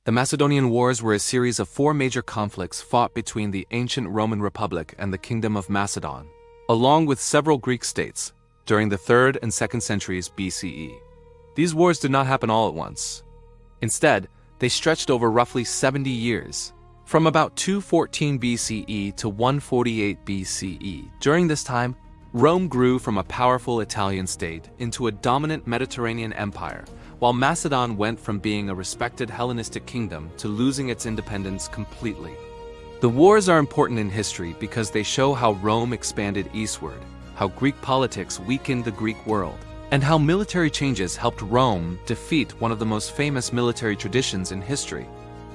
The Macedonian Wars were a series of 4 major conflicts fought between the ancient Roman Republic and the Kingdom of Macedon, along with several Greek states, during the 3rd and 2nd centuries BCE. These wars did not happen all at once. Instead, they stretched over roughly 70 years, from about 214 BCE to 148 BCE. During this time, Rome grew from a powerful Italian state into a dominant Mediterranean empire, while Macedon went from being a respected Hellenistic kingdom to losing its independence completely. The wars are important in history because they show how Rome expanded eastward, how Greek politics weakened the Greek world, and how military changes helped Rome defeat one of the most famous military traditions in history,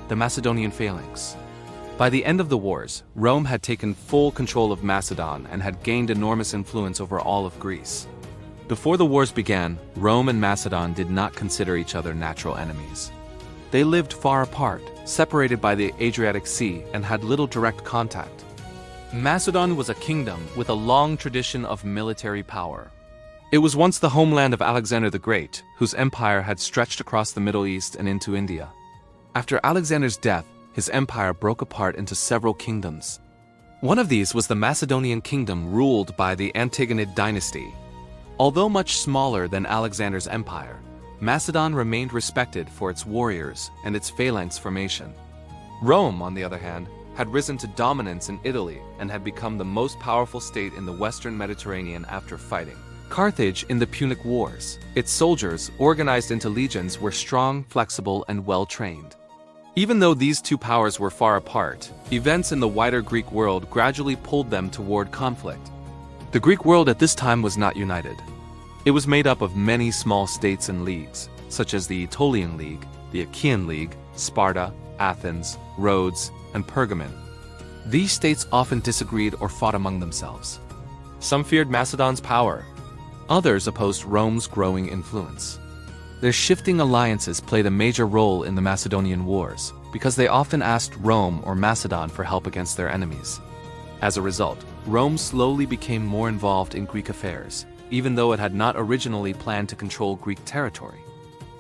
the Macedonian Phalanx. By the end of the wars, Rome had taken full control of Macedon and had gained enormous influence over all of Greece. Before the wars began, Rome and Macedon did not consider each other natural enemies. They lived far apart, separated by the Adriatic Sea, and had little direct contact. Macedon was a kingdom with a long tradition of military power. It was once the homeland of Alexander the Great, whose empire had stretched across the Middle East and into India. After Alexander's death, his empire broke apart into several kingdoms. One of these was the Macedonian kingdom ruled by the Antigonid dynasty. Although much smaller than Alexander's empire, Macedon remained respected for its warriors and its phalanx formation. Rome, on the other hand, had risen to dominance in Italy and had become the most powerful state in the Western Mediterranean after fighting Carthage in the Punic Wars. Its soldiers, organized into legions, were strong, flexible, and well-trained. Even though these two powers were far apart, events in the wider Greek world gradually pulled them toward conflict. The Greek world at this time was not united. It was made up of many small states and leagues, such as the Aetolian League, the Achaean League, Sparta, Athens, Rhodes, and Pergamon. These states often disagreed or fought among themselves. Some feared Macedon's power. Others opposed Rome's growing influence. Their shifting alliances played a major role in the Macedonian Wars because they often asked Rome or Macedon for help against their enemies. As a result, Rome slowly became more involved in Greek affairs, even though it had not originally planned to control Greek territory.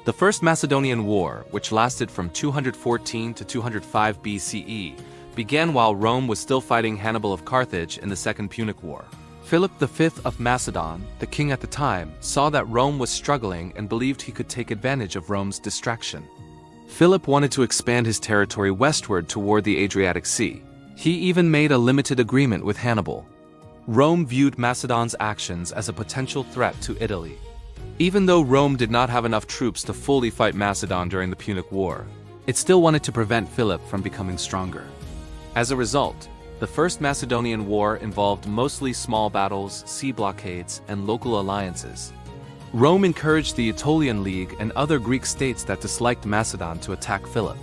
The First Macedonian War, which lasted from 214 to 205 BCE, began while Rome was still fighting Hannibal of Carthage in the Second Punic War. Philip V of Macedon, the king at the time, saw that Rome was struggling and believed he could take advantage of Rome's distraction. Philip wanted to expand his territory westward toward the Adriatic Sea. He even made a limited agreement with Hannibal. Rome viewed Macedon's actions as a potential threat to Italy. Even though Rome did not have enough troops to fully fight Macedon during the Punic War, it still wanted to prevent Philip from becoming stronger. As a result, the First Macedonian War involved mostly small battles, sea blockades, and local alliances. Rome encouraged the Aetolian League and other Greek states that disliked Macedon to attack Philip.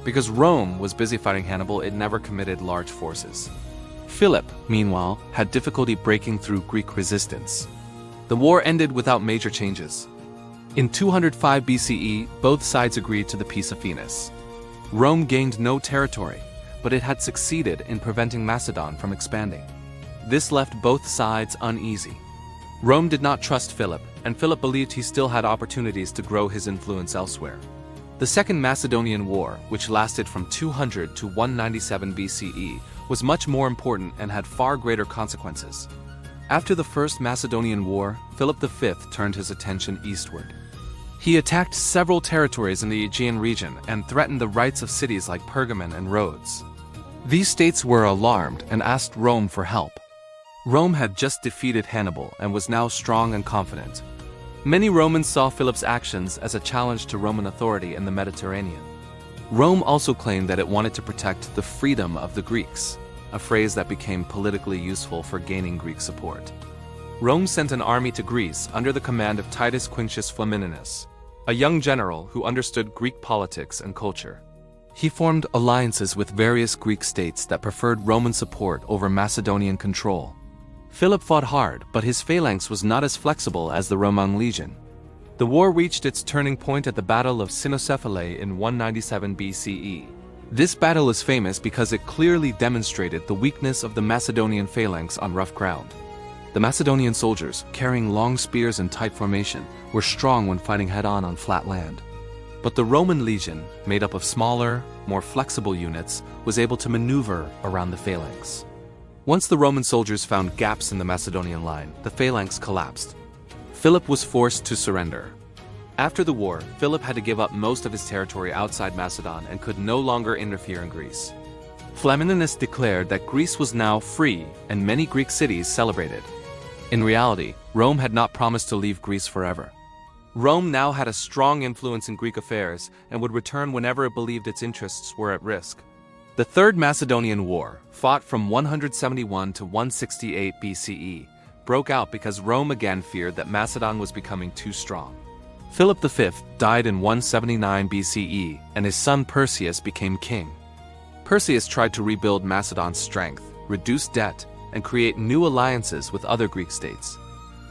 Because Rome was busy fighting Hannibal, it never committed large forces. Philip, meanwhile, had difficulty breaking through Greek resistance. The war ended without major changes. In 205 BCE, both sides agreed to the Peace of Phoenix. Rome gained no territory, but it had succeeded in preventing Macedon from expanding. This left both sides uneasy. Rome did not trust Philip, and Philip believed he still had opportunities to grow his influence elsewhere. The Second Macedonian War, which lasted from 200 to 197 BCE, was much more important and had far greater consequences. After the First Macedonian War, Philip V turned his attention eastward. He attacked several territories in the Aegean region and threatened the rights of cities like Pergamon and Rhodes. These states were alarmed and asked Rome for help. Rome had just defeated Hannibal and was now strong and confident. Many Romans saw Philip's actions as a challenge to Roman authority in the Mediterranean. Rome also claimed that it wanted to protect the freedom of the Greeks, a phrase that became politically useful for gaining Greek support. Rome sent an army to Greece under the command of Titus Quinctius Flamininus, a young general who understood Greek politics and culture. He formed alliances with various Greek states that preferred Roman support over Macedonian control. Philip fought hard, but his phalanx was not as flexible as the Roman legion. The war reached its turning point at the Battle of Cynocephalae in 197 BCE. This battle is famous because it clearly demonstrated the weakness of the Macedonian phalanx on rough ground. The Macedonian soldiers, carrying long spears in tight formation, were strong when fighting head-on flat land. But the Roman legion, made up of smaller, more flexible units, was able to maneuver around the phalanx. Once the Roman soldiers found gaps in the Macedonian line, the phalanx collapsed. Philip was forced to surrender. After the war, Philip had to give up most of his territory outside Macedon and could no longer interfere in Greece. Flamininus declared that Greece was now free, and many Greek cities celebrated. In reality, Rome had not promised to leave Greece forever. Rome now had a strong influence in Greek affairs and would return whenever it believed its interests were at risk. The Third Macedonian War, fought from 171 to 168 BCE, broke out because Rome again feared that Macedon was becoming too strong. Philip V died in 179 BCE, and his son Perseus became king. Perseus tried to rebuild Macedon's strength, reduce debt, and create new alliances with other Greek states.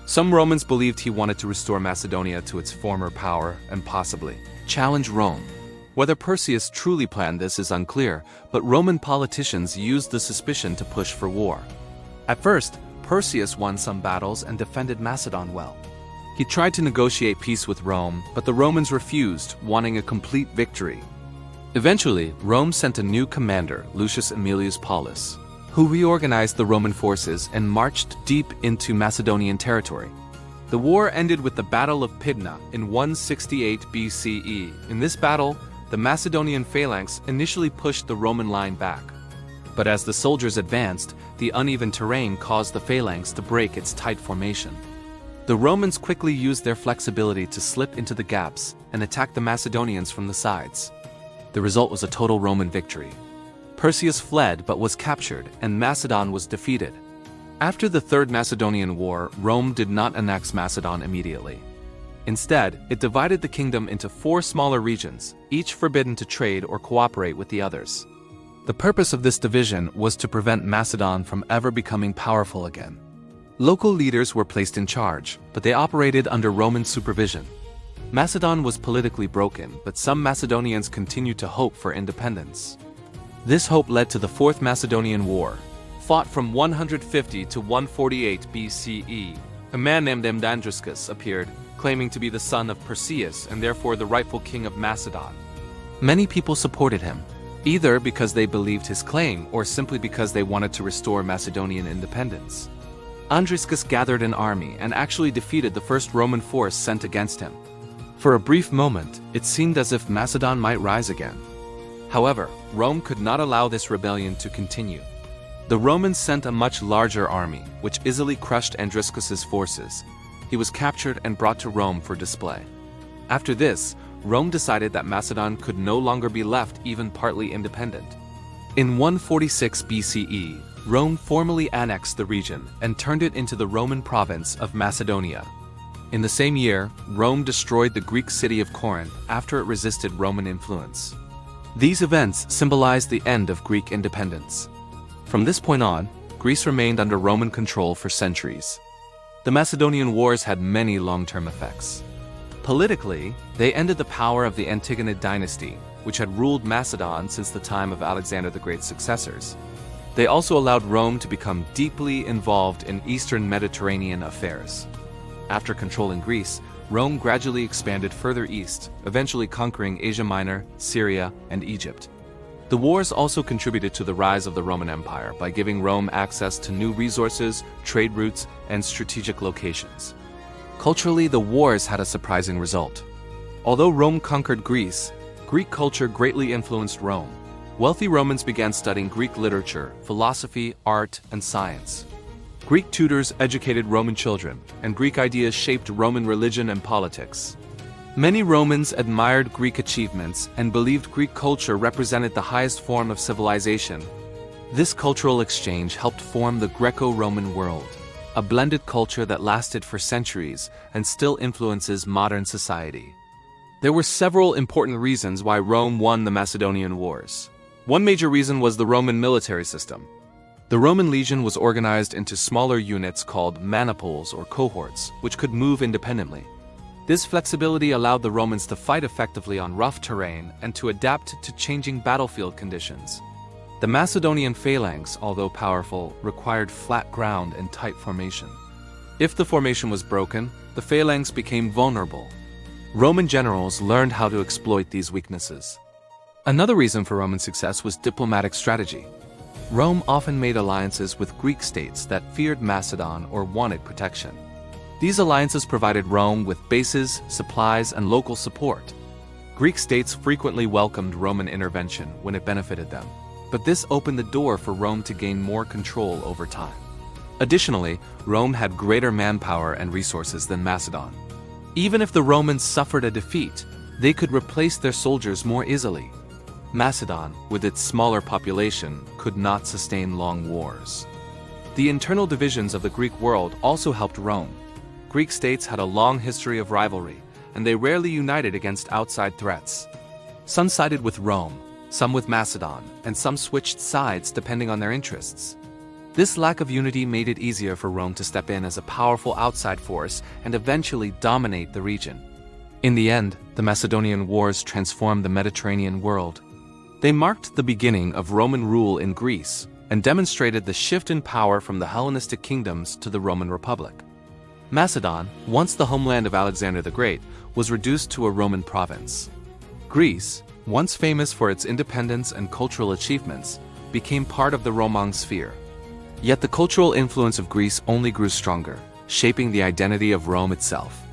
Some Romans believed he wanted to restore Macedonia to its former power and possibly challenge Rome. Whether Perseus truly planned this is unclear, but Roman politicians used the suspicion to push for war. At first, Perseus won some battles and defended Macedon well. He tried to negotiate peace with Rome, but the Romans refused, wanting a complete victory. Eventually, Rome sent a new commander, Lucius Aemilius Paulus, who reorganized the Roman forces and marched deep into Macedonian territory. The war ended with the Battle of Pydna in 168 BCE. In this battle, the Macedonian phalanx initially pushed the Roman line back. But as the soldiers advanced, the uneven terrain caused the phalanx to break its tight formation. The Romans quickly used their flexibility to slip into the gaps and attack the Macedonians from the sides. The result was a total Roman victory. Perseus fled but was captured, and Macedon was defeated. After the Third Macedonian War, Rome did not annex Macedon immediately. Instead, it divided the kingdom into 4 smaller regions, each forbidden to trade or cooperate with the others. The purpose of this division was to prevent Macedon from ever becoming powerful again. Local leaders were placed in charge, but they operated under Roman supervision. Macedon was politically broken, but some Macedonians continued to hope for independence. This hope led to the Fourth Macedonian War, fought from 150 to 148 BCE. A man named Andriscus appeared, claiming to be the son of Perseus and therefore the rightful king of Macedon. Many people supported him, either because they believed his claim or simply because they wanted to restore Macedonian independence. Andriscus gathered an army and actually defeated the first Roman force sent against him. For a brief moment, it seemed as if Macedon might rise again. However, Rome could not allow this rebellion to continue. The Romans sent a much larger army, which easily crushed Andriscus's forces. He was captured and brought to Rome for display. After this, Rome decided that Macedon could no longer be left even partly independent. In 146 BCE, Rome formally annexed the region and turned it into the Roman province of Macedonia. In the same year, Rome destroyed the Greek city of Corinth after it resisted Roman influence. These events symbolized the end of Greek independence. From this point on, Greece remained under Roman control for centuries. The Macedonian Wars had many long-term effects. Politically, they ended the power of the Antigonid dynasty, which had ruled Macedon since the time of Alexander the Great's successors. They also allowed Rome to become deeply involved in Eastern Mediterranean affairs. After controlling Greece, Rome gradually expanded further east, eventually conquering Asia Minor, Syria, and Egypt. The wars also contributed to the rise of the Roman Empire by giving Rome access to new resources, trade routes, and strategic locations. Culturally, the wars had a surprising result. Although Rome conquered Greece, Greek culture greatly influenced Rome. Wealthy Romans began studying Greek literature, philosophy, art, and science. Greek tutors educated Roman children, and Greek ideas shaped Roman religion and politics. Many Romans admired Greek achievements and believed Greek culture represented the highest form of civilization. This cultural exchange helped form the Greco-Roman world, a blended culture that lasted for centuries and still influences modern society. There were several important reasons why Rome won the Macedonian Wars. One major reason was the Roman military system. The Roman legion was organized into smaller units called manipules or cohorts, which could move independently. This flexibility allowed the Romans to fight effectively on rough terrain and to adapt to changing battlefield conditions. The Macedonian phalanx, although powerful, required flat ground and tight formation. If the formation was broken, the phalanx became vulnerable. Roman generals learned how to exploit these weaknesses. Another reason for Roman success was diplomatic strategy. Rome often made alliances with Greek states that feared Macedon or wanted protection. These alliances provided Rome with bases, supplies, and local support. Greek states frequently welcomed Roman intervention when it benefited them, but this opened the door for Rome to gain more control over time. Additionally, Rome had greater manpower and resources than Macedon. Even if the Romans suffered a defeat, they could replace their soldiers more easily. Macedon, with its smaller population, could not sustain long wars. The internal divisions of the Greek world also helped Rome. Greek states had a long history of rivalry, and they rarely united against outside threats. Some sided with Rome, some with Macedon, and some switched sides depending on their interests. This lack of unity made it easier for Rome to step in as a powerful outside force and eventually dominate the region. In the end, the Macedonian Wars transformed the Mediterranean world. They marked the beginning of Roman rule in Greece and demonstrated the shift in power from the Hellenistic kingdoms to the Roman Republic. Macedon, once the homeland of Alexander the Great, was reduced to a Roman province. Greece, once famous for its independence and cultural achievements, became part of the Roman sphere. Yet the cultural influence of Greece only grew stronger, shaping the identity of Rome itself.